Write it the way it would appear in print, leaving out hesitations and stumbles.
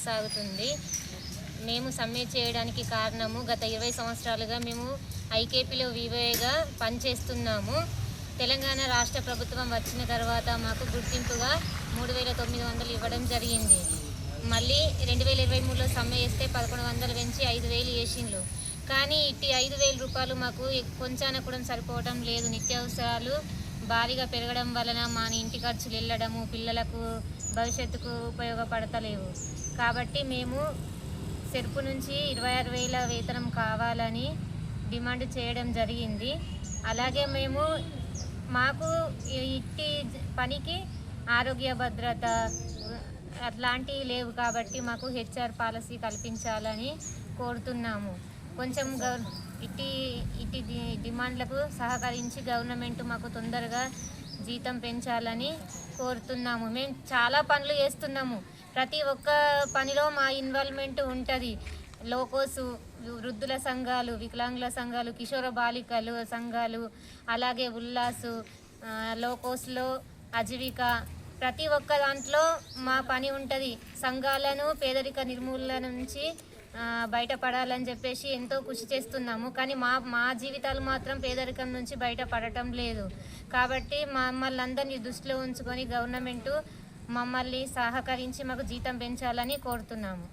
కొనసాగుతుంది. మేము సమ్మె చేయడానికి కారణము గత 20 సంవత్సరాలుగా మేము ఐకేపీలో వివోఏగా పనిచేస్తున్నాము. తెలంగాణ రాష్ట్ర ప్రభుత్వం వచ్చిన తర్వాత మాకు గుర్తింపుగా 3,900 ఇవ్వడం జరిగింది. మళ్ళీ 2023లో సమ్మె చేస్తే 1,100 పెంచి 5,000 వేసిండ్రు. కానీ ఇట్టి 5,000 రూపాయలు మాకు కొంచాన కూడా సరిపోవడం లేదు. నిత్యావసరాలు భారీగా పెరగడం వలన మా ఇంటి ఖర్చులు వెళ్ళడము, పిల్లలకు భవిష్యత్తుకు ఉపయోగపడతలేవు. కాబట్టి మేము సెర్పు నుంచి 26,000 వేతనం కావాలని డిమాండ్ చేయడం జరిగింది. అలాగే మాకు ఇట్టి పనికి ఆరోగ్య భద్రత అట్లాంటివి లేవు కాబట్టి మాకు హెచ్ఆర్ పాలసీ కల్పించాలని కోరుతున్నాము. కొంచెం ఇట్టి డిమాండ్లకు సహకరించి గవర్నమెంట్ మాకు తొందరగా జీతం పెంచాలని కోరుతున్నాము. మేము చాలా పనులు చేస్తున్నాము. ప్రతి ఒక్క పనిలో మా ఇన్వాల్వ్మెంట్ ఉంటుంది. లోకోసు, వృద్ధుల సంఘాలు, వికలాంగుల సంఘాలు, కిషోర బాలికలు సంఘాలు, అలాగే ఉల్లాసు, లోకోస్లో అజీవిక, ప్రతి ఒక్క దాంట్లో మా పని ఉంటుంది. సంఘాలను పేదరిక నిర్మూలన నుంచి బయటపడాలని చెప్పేసి ఎంతో కృషి చేస్తున్నాము. కానీ మా జీవితాలు మాత్రం పేదరికం నుంచి బయటపడటం లేదు. కాబట్టి మమ్మల్ని అందరినీ దృష్టిలో ఉంచుకొని గవర్నమెంటు మమ్మల్ని సహకరించి మాకు జీతం పెంచాలని కోరుతున్నాము.